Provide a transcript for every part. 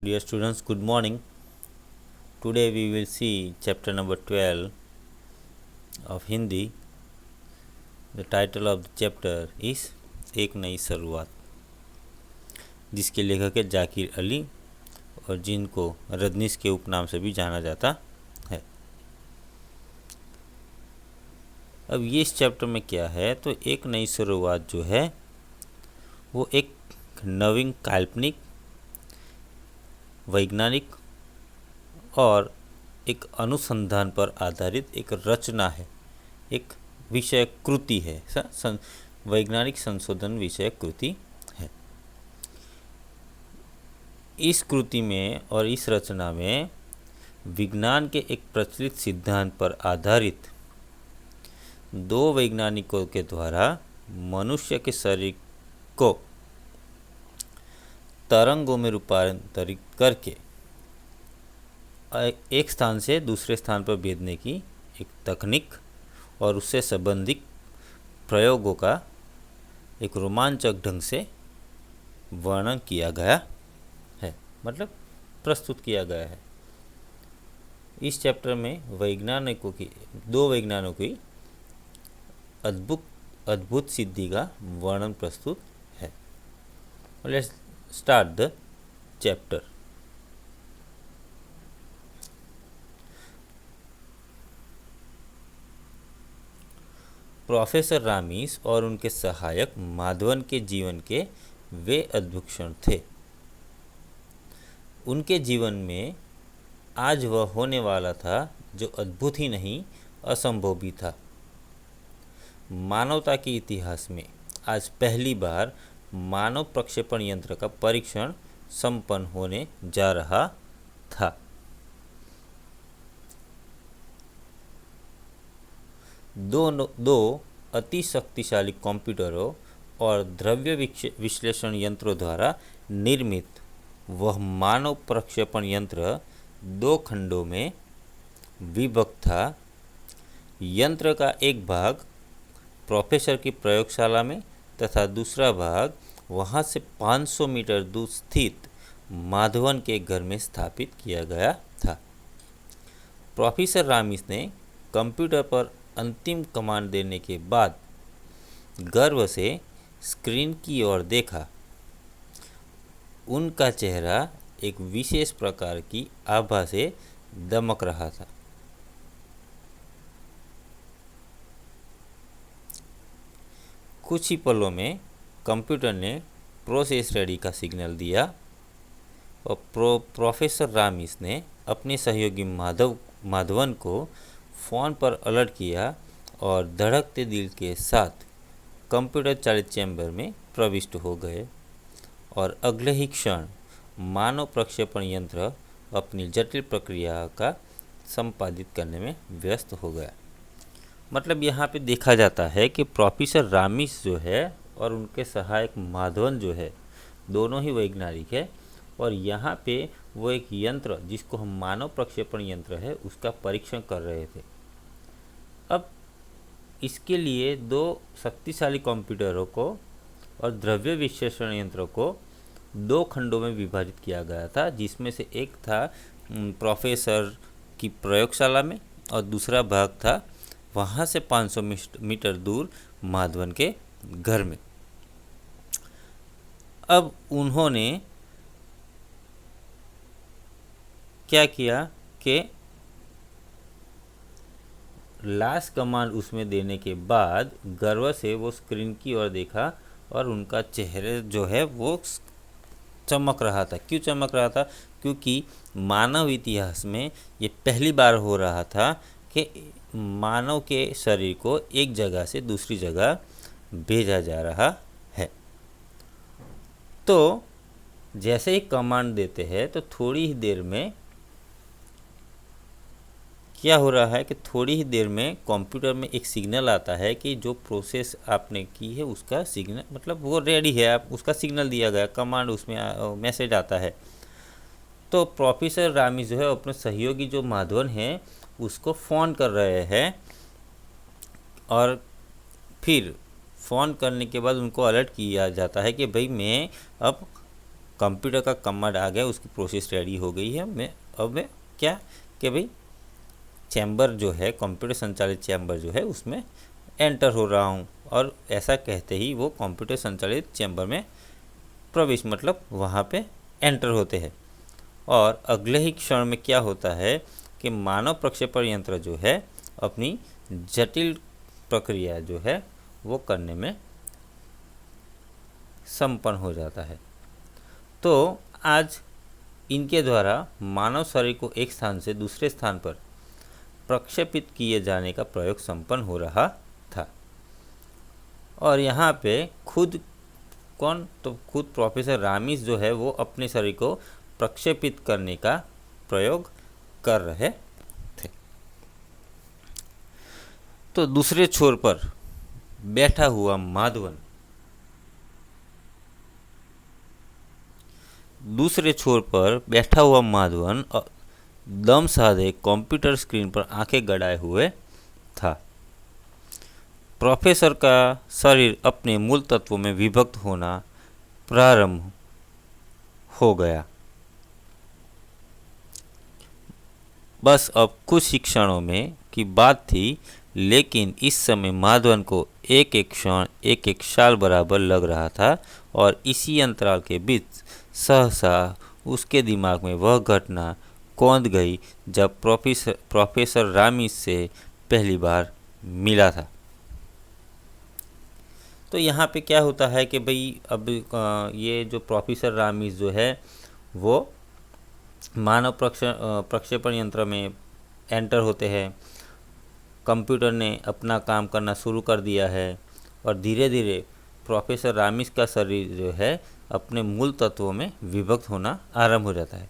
Dear students, good morning. Today we will see chapter number 12 of Hindi. The title of the chapter is एक नई शुरुआत, जिसके लेखक है जाकिर अली और जिनको रजनीश के उपनाम से भी जाना जाता है। अब ये इस चैप्टर में क्या है, तो एक नई शुरुआत जो है वो एक नवीन काल्पनिक, वैज्ञानिक और एक अनुसंधान पर आधारित एक रचना है, एक विषय कृति है, वैज्ञानिक संशोधन विषय कृति है। इस कृति में और इस रचना में विज्ञान के एक प्रचलित सिद्धांत पर आधारित दो वैज्ञानिकों के द्वारा मनुष्य के शरीर को तरंगों में रूपांतरित करके एक स्थान से दूसरे स्थान पर भेजने की एक तकनीक और उससे संबंधित प्रयोगों का एक रोमांचक ढंग से वर्णन किया गया है, मतलब प्रस्तुत किया गया है। इस चैप्टर में दो वैज्ञानिकों की अद्भुत सिद्धि का वर्णन प्रस्तुत है। Let's start the chapter. Professor Ramis और उनके सहायक माधवन के जीवन के वे अद्भुत क्षण थे। उनके जीवन में आज वह होने वाला था जो अद्भुत ही नहीं, असंभव भी था। मानवता के इतिहास में आज पहली बार मानव प्रक्षेपण यंत्र का परीक्षण संपन्न होने जा रहा था। दो अति शक्तिशाली कंप्यूटरों और द्रव्य विश्लेषण यंत्रों द्वारा निर्मित वह मानव प्रक्षेपण यंत्र दो खंडों में विभक्त था। यंत्र का एक भाग प्रोफेसर की प्रयोगशाला में तथा दूसरा भाग वहां से 500 मीटर दूर स्थित माधवन के घर में स्थापित किया गया था। प्रोफेसर रामीस ने कंप्यूटर पर अंतिम कमांड देने के बाद गर्व से स्क्रीन की ओर देखा। उनका चेहरा एक विशेष प्रकार की आभा से दमक रहा था। कुछ ही पलों में कंप्यूटर ने प्रोसेस रेडी का सिग्नल दिया और प्रोफेसर रामीस ने अपने सहयोगी माधवन को फ़ोन पर अलर्ट किया और धड़कते दिल के साथ कंप्यूटर चालित चैम्बर में प्रविष्ट हो गए और अगले ही क्षण मानव प्रक्षेपण यंत्र अपनी जटिल प्रक्रिया का संपादित करने में व्यस्त हो गया। मतलब यहाँ पे देखा जाता है कि प्रोफेसर रामीस जो है और उनके सहायक माधवन जो है, दोनों ही वैज्ञानिक है और यहाँ पे वो एक यंत्र जिसको हम मानव प्रक्षेपण यंत्र है उसका परीक्षण कर रहे थे। अब इसके लिए दो शक्तिशाली कंप्यूटरों को और द्रव्य विश्लेषण यंत्रों को दो खंडों में विभाजित किया गया था, जिसमें से एक था प्रोफेसर की प्रयोगशाला में और दूसरा भाग था वहाँ से 500 मीटर दूर माधवन के घर में। अब उन्होंने क्या किया कि लास्ट कमांड उसमें देने के बाद गर्व से वो स्क्रीन की ओर देखा और उनका चेहरा जो है वो चमक रहा था। क्यों चमक रहा था? क्योंकि मानव इतिहास में ये पहली बार हो रहा था कि मानव के शरीर को एक जगह से दूसरी जगह भेजा जा रहा है। तो जैसे ही कमांड देते हैं तो थोड़ी ही देर में क्या हो रहा है कि थोड़ी ही देर में कंप्यूटर में एक सिग्नल आता है कि जो प्रोसेस आपने की है उसका सिग्नल, मतलब वो रेडी है, आप उसका सिग्नल दिया गया, कमांड उसमें मैसेज आता है। तो प्रोफेसर रामीस जो है अपने सहयोगी जो माधवन हैं उसको फ़ोन कर रहे हैं और फिर फ़ोन करने के बाद उनको अलर्ट किया जाता है कि भाई मैं अब कंप्यूटर का कमांड आ गया, उसकी प्रोसेस रेडी हो गई है। मैं क्या कि भाई चैम्बर जो है, कंप्यूटर संचालित चैम्बर जो है उसमें एंटर हो रहा हूँ, और ऐसा कहते ही वो कंप्यूटर संचालित चैम्बर में प्रवेश मतलब वहाँ पे एंटर होते हैं। और अगले ही क्षण में क्या होता है कि मानव प्रक्षेपण यंत्र जो है अपनी जटिल प्रक्रिया जो है वो करने में संपन्न हो जाता है। तो आज इनके द्वारा मानव शरीर को एक स्थान से दूसरे स्थान पर प्रक्षेपित किए जाने का प्रयोग संपन्न हो रहा था। और यहाँ पे खुद प्रोफेसर रामिस जो है वो अपने शरीर को प्रक्षेपित करने का प्रयोग कर रहे थे। तो दूसरे छोर पर बैठा हुआ माधवन दम साधे कंप्यूटर स्क्रीन पर आंखें गड़ाए हुए था। प्रोफेसर का शरीर अपने मूल तत्वों में विभक्त होना प्रारंभ हो गया। बस अब कुछ ही क्षणों में की बात थी, लेकिन इस समय माधवन को एक एक क्षण एक एक साल बराबर लग रहा था, और इसी अंतराल के बीच सहसा उसके दिमाग में वह घटना कौंध गई जब प्रोफेसर रामिस से पहली बार मिला था। तो यहाँ पे क्या होता है कि भाई अब ये जो प्रोफेसर रामिस जो है वो मानव प्रक्षेपण यंत्र में एंटर होते हैं। कंप्यूटर ने अपना काम करना शुरू कर दिया है, और धीरे धीरे प्रोफेसर रामिस का शरीर जो है अपने मूल तत्वों में विभक्त होना आरंभ हो जाता है।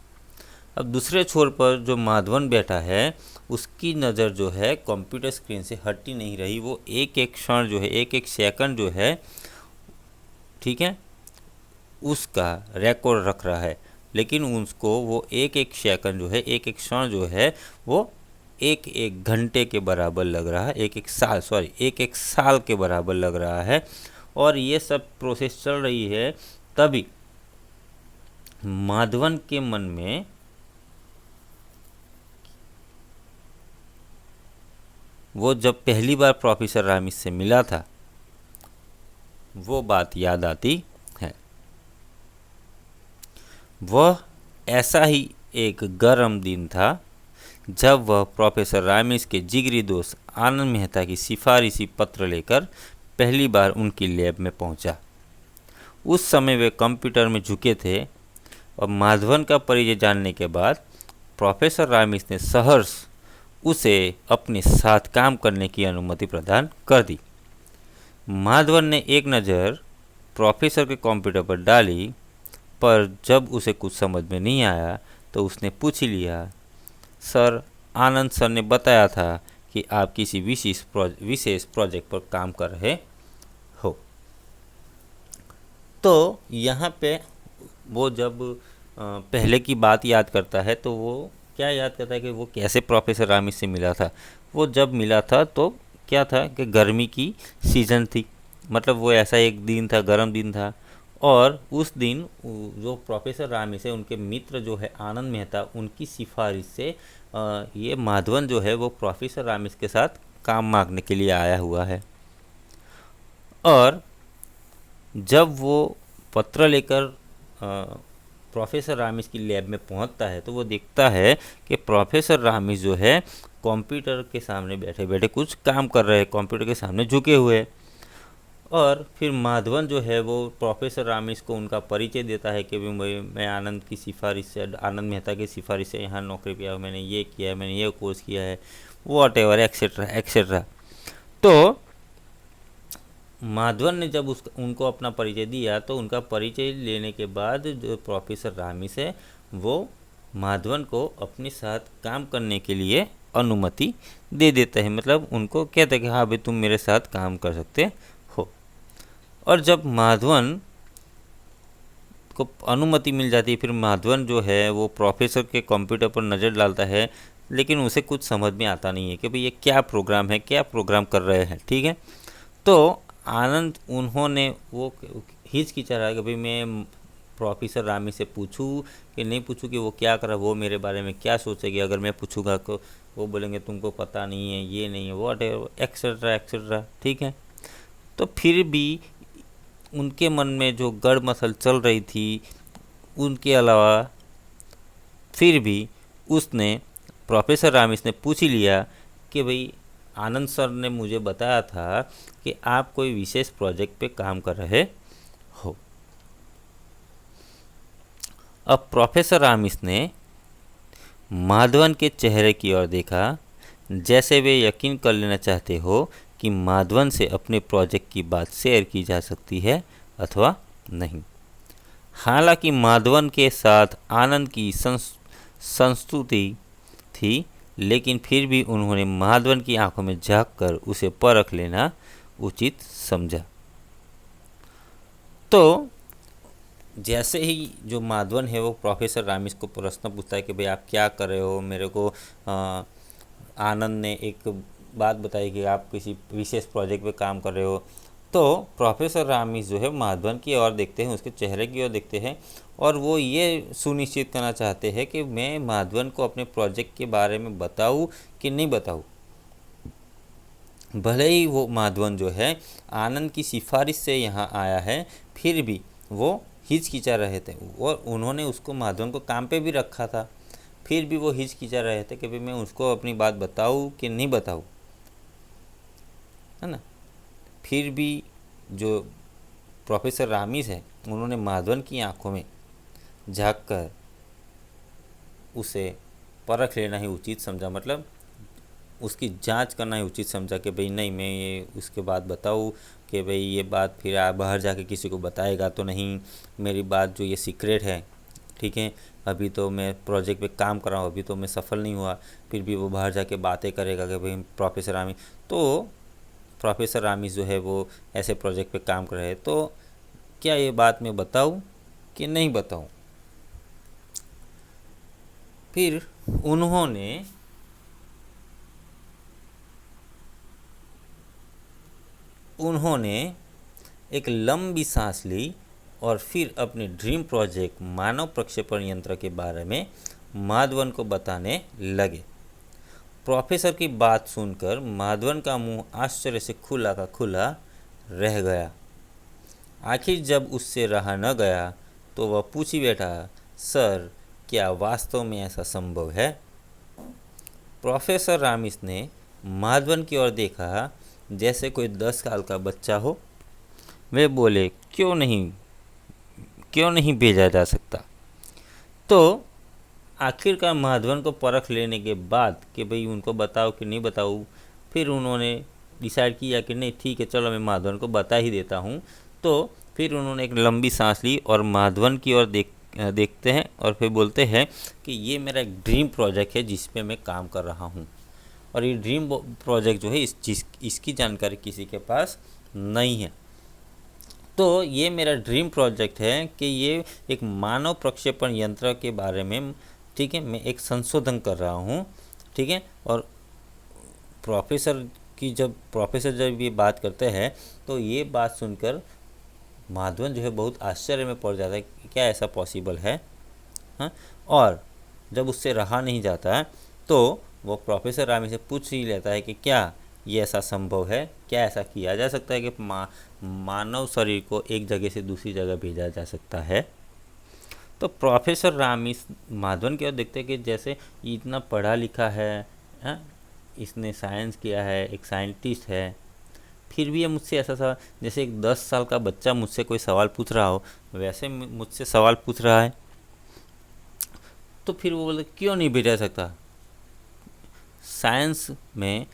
अब दूसरे छोर पर जो माधवन बैठा है उसकी नज़र जो है कंप्यूटर स्क्रीन से हट ही नहीं रही। वो एक एक क्षण जो है, एक एक सेकंड जो है, ठीक है, उसका रिकॉर्ड रख रहा है। लेकिन उसको वो एक एक सेकंड जो है, एक एक क्षण जो है वो एक एक घंटे के बराबर लग रहा है, एक एक साल के बराबर लग रहा है। और ये सब प्रोसेस चल रही है, तभी माधवन के मन में वो जब पहली बार प्रोफेसर रामिस से मिला था वो बात याद आती है। वह ऐसा ही एक गर्म दिन था जब वह प्रोफेसर रामिस के जिगरी दोस्त आनंद मेहता की सिफारिशी पत्र लेकर पहली बार उनकी लैब में पहुंचा। उस समय वे कंप्यूटर में झुके थे, और माधवन का परिचय जानने के बाद प्रोफेसर रामिस ने सहर्ष उसे अपने साथ काम करने की अनुमति प्रदान कर दी। माधवन ने एक नज़र प्रोफेसर के कंप्यूटर पर डाली, पर जब उसे कुछ समझ में नहीं आया तो उसने पूछ लिया, सर, आनंद सर ने बताया था कि आप किसी विशेष प्रोजेक्ट पर काम कर रहे हो। तो यहाँ पे वो जब पहले की बात याद करता है तो वो क्या याद करता है कि वो कैसे प्रोफेसर रामिस से मिला था। वो जब मिला था तो क्या था कि गर्मी की सीज़न थी, मतलब वो ऐसा एक दिन था, गर्म दिन था, और उस दिन जो प्रोफेसर रामिस है उनके मित्र जो है आनंद मेहता, उनकी सिफारिश से ये माधवन जो है वो प्रोफेसर रामिस के साथ काम मांगने के लिए आया हुआ है। और जब वो पत्र लेकर प्रोफेसर रामिस की लैब में पहुंचता है तो वो देखता है कि प्रोफेसर रामिस जो है कंप्यूटर के सामने बैठे बैठे कुछ काम कर रहे हैं, कंप्यूटर के सामने झुके हुए। और फिर माधवन जो है वो प्रोफेसर रामिस को उनका परिचय देता है कि मैं आनंद की सिफारिश से, आनंद मेहता की सिफारिश से यहाँ नौकरी किया, मैंने ये किया है, मैंने ये कोर्स किया है, वॉटएवर एक्सेट्रा एक्सेट्रा। तो माधवन ने जब उनको अपना परिचय दिया तो उनका परिचय लेने के बाद जो प्रोफेसर रामिस है वो माधवन को अपने साथ काम करने के लिए अनुमति दे देता है, मतलब उनको कहता है कि हाँ भाई तुम मेरे साथ काम कर सकते हो। और जब माधवन को अनुमति मिल जाती है फिर माधवन जो है वो प्रोफेसर के कंप्यूटर पर नज़र डालता है, लेकिन उसे कुछ समझ में आता नहीं है कि भाई ये क्या प्रोग्राम है, क्या प्रोग्राम कर रहे हैं, ठीक है। तो आनंद उन्होंने वो हिचकिचा रहा है कि भाई मैं प्रोफेसर रामी से पूछूं कि नहीं पूछूं कि वो क्या कर रहा है, वो मेरे बारे में क्या सोचेगी। अगर मैं पूछूंगा तो वो बोलेंगे तुमको पता नहीं है, ये नहीं है, वॉट एक्सेट्रा एक्सेट्रा, ठीक है। तो फिर भी उनके मन में जो गड़ मसल चल रही थी, उनके अलावा फिर भी उसने प्रोफेसर रामिस ने पूछ ही लिया कि भाई आनंद सर ने मुझे बताया था कि आप कोई विशेष प्रोजेक्ट पे काम कर रहे हो। अब प्रोफेसर रामिस ने माधवन के चेहरे की ओर देखा, जैसे वे यकीन कर लेना चाहते हो कि माधवन से अपने प्रोजेक्ट की बात शेयर की जा सकती है अथवा नहीं। हालांकि माधवन के साथ आनंद की संस्तुति थी, लेकिन फिर भी उन्होंने माधवन की आंखों में झांककर उसे परख लेना उचित समझा। तो जैसे ही जो माधवन है वो प्रोफेसर रामिस को प्रश्न पूछता है कि भाई आप क्या कर रहे हो, मेरे को आनंद ने एक बात बताई कि आप किसी विशेष प्रोजेक्ट पे काम कर रहे हो। तो प्रोफेसर रामिस जो है माधवन की ओर देखते हैं, उसके चेहरे की ओर देखते हैं, और वो ये सुनिश्चित करना चाहते हैं कि मैं माधवन को अपने प्रोजेक्ट के बारे में बताऊं कि नहीं बताऊं। भले ही वो माधवन जो है आनंद की सिफारिश से यहाँ आया है, फिर भी वो हिचकिचा रहे थे, और उन्होंने उसको माधवन को काम पे भी रखा था, फिर भी वो हिचकिचा रहे थे कि भाई मैं उसको अपनी बात बताऊं कि नहीं बताऊं, है ना। फिर भी जो प्रोफेसर रामिस है उन्होंने माधवन की आंखों में झांककर उसे परख लेना ही उचित समझा, मतलब उसकी जांच करना ही उचित समझा कि भाई नहीं, मैं ये उसके बाद बताऊँ कि भाई ये बात फिर आप बाहर जाके किसी को बताएगा तो नहीं, मेरी बात जो ये सीक्रेट है, ठीक है। अभी तो मैं प्रोजेक्ट पे काम कर रहा हूँ, अभी तो मैं सफल नहीं हुआ, फिर भी वो बाहर जाके बातें करेगा कि भाई प्रोफेसर रामिस। तो प्रोफेसर रामिस जो है वो ऐसे प्रोजेक्ट पे काम कर रहे हैं, तो क्या ये बात मैं बताऊँ कि नहीं बताऊँ। फिर उन्होंने एक लंबी सांस ली और फिर अपने ड्रीम प्रोजेक्ट मानव प्रक्षेपण यंत्र के बारे में माधवन को बताने लगे। प्रोफेसर की बात सुनकर माधवन का मुंह आश्चर्य से खुला का खुला रह गया। आखिर जब उससे रहा न गया तो वह पूछ ही बैठा, सर क्या वास्तव में ऐसा संभव है? प्रोफेसर रामिस ने माधवन की ओर देखा जैसे कोई 10 साल का बच्चा हो। वे बोले, क्यों नहीं भेजा जा सकता। तो आखिरकार माधवन को परख लेने के बाद कि भाई उनको बताओ कि नहीं बताऊँ, फिर उन्होंने डिसाइड किया कि नहीं ठीक है, चलो मैं माधवन को बता ही देता हूँ। तो फिर उन्होंने एक लंबी सांस ली और माधवन की ओर देखते हैं और फिर बोलते हैं कि ये मेरा एक ड्रीम प्रोजेक्ट है जिस पे मैं काम कर रहा हूँ, और ये ड्रीम प्रोजेक्ट जो है इसकी जानकारी किसी के पास नहीं है। तो ये मेरा ड्रीम प्रोजेक्ट है कि ये एक मानव प्रक्षेपण यंत्र के बारे में, ठीक है, मैं एक संशोधन कर रहा हूँ, ठीक है। और प्रोफेसर जब ये बात करते हैं तो ये बात सुनकर माधवन जो है बहुत आश्चर्य में पड़ जाता है कि क्या ऐसा पॉसिबल है, हाँ। और जब उससे रहा नहीं जाता तो वो प्रोफेसर रामी से पूछ ही लेता है कि क्या ये ऐसा संभव है, क्या ऐसा किया जा सकता है कि मानव शरीर को एक जगह से दूसरी जगह भेजा जा सकता है। तो प्रोफेसर रामिस माधवन की ओर देखते हैं कि जैसे इतना पढ़ा लिखा है, इसने साइंस किया है, एक साइंटिस्ट है, फिर भी ये मुझसे ऐसा जैसे एक 10 साल का बच्चा मुझसे कोई सवाल पूछ रहा हो वैसे मुझसे सवाल पूछ रहा है। तो फिर वो बोले क्यों नहीं भेजा सकता, साइंस में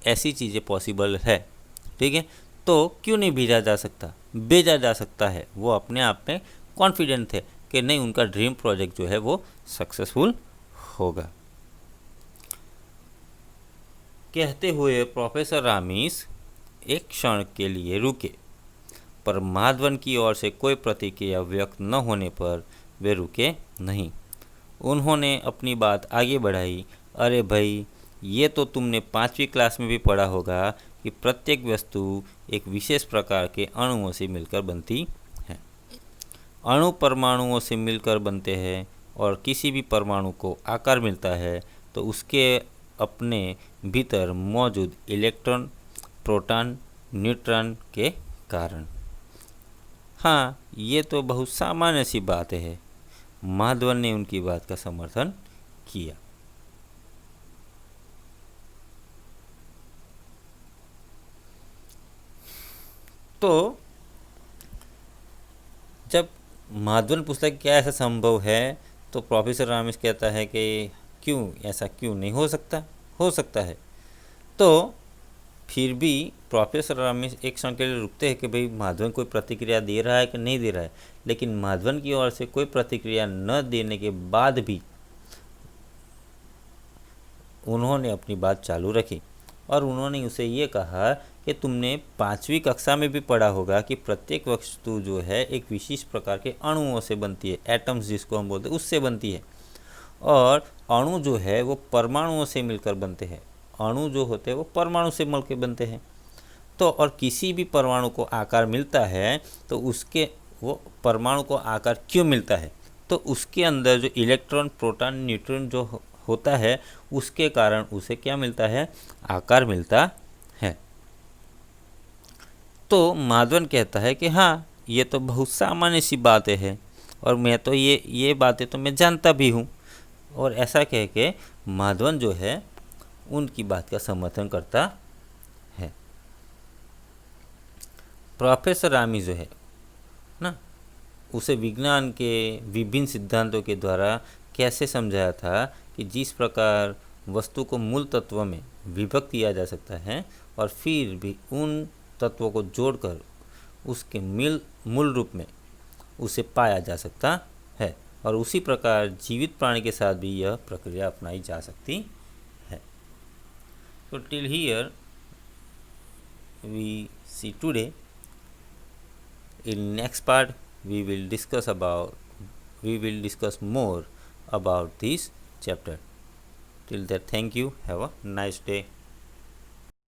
ऐसी चीज़ें पॉसिबल है, ठीक है, तो क्यों नहीं भेजा जा सकता है। वो अपने आप में कॉन्फिडेंट थे कि नहीं, उनका ड्रीम प्रोजेक्ट जो है वो सक्सेसफुल होगा। कहते हुए प्रोफेसर रामिस एक क्षण के लिए रुके, पर माधवन की ओर से कोई प्रतिक्रिया व्यक्त न होने पर वे रुके नहीं। उन्होंने अपनी बात आगे बढ़ाई, अरे भाई, ये तो तुमने 5वीं क्लास में भी पढ़ा होगा कि प्रत्येक वस्तु एक विशेष प्रकार के अणुओं से मिलकर बनती है, अणु परमाणुओं से मिलकर बनते हैं और किसी भी परमाणु को आकार मिलता है तो उसके अपने भीतर मौजूद इलेक्ट्रॉन, प्रोटॉन, न्यूट्रॉन के कारण। हाँ, ये तो बहुत सामान्य सी बात है। माधवन ने उनकी बात का समर्थन किया। तो जब माधवन पूछता है क्या ऐसा संभव है, तो प्रोफेसर रामिस कहता है कि क्यों, ऐसा क्यों नहीं हो सकता है। तो फिर भी प्रोफेसर रामिस एक क्षण के लिए रुकते हैं कि भाई माधवन कोई प्रतिक्रिया दे रहा है कि नहीं दे रहा है, लेकिन माधवन की ओर से कोई प्रतिक्रिया न देने के बाद भी उन्होंने अपनी बात चालू रखी और उन्होंने उसे ये कहा कि तुमने 5वीं कक्षा में भी पढ़ा होगा कि प्रत्येक वस्तु जो है एक विशेष प्रकार के अणुओं से बनती है, एटम्स जिसको हम बोलते हैं उससे बनती है, और अणु जो है वो परमाणुओं से मिलकर बनते हैं। अणु जो होते हैं वो परमाणु से मिलकर बनते हैं। तो और किसी भी परमाणु को आकार मिलता है तो उसके वो परमाणु को आकार क्यों मिलता है, तो उसके अंदर जो इलेक्ट्रॉन, प्रोटॉन, न्यूट्रॉन जो होता है उसके कारण उसे क्या मिलता है, आकार मिलता है। तो माधवन कहता है कि हाँ, ये तो बहुत सामान्य सी बातें हैं और मैं तो ये बातें तो मैं जानता भी हूँ। और ऐसा कह के माधवन जो है उनकी बात का समर्थन करता है। प्रोफेसर रामी जो है ना, उसे विज्ञान के विभिन्न सिद्धांतों के द्वारा कैसे समझाया था कि जिस प्रकार वस्तु को मूल तत्व में विभक्त किया जा सकता है और फिर भी उन तत्वों को जोड़कर उसके मूल रूप में उसे पाया जा सकता है, और उसी प्रकार जीवित प्राणी के साथ भी यह प्रक्रिया अपनाई जा सकती है। तो till here we see today. In next part we will discuss more about this chapter. Till that, thank you. Have a nice day.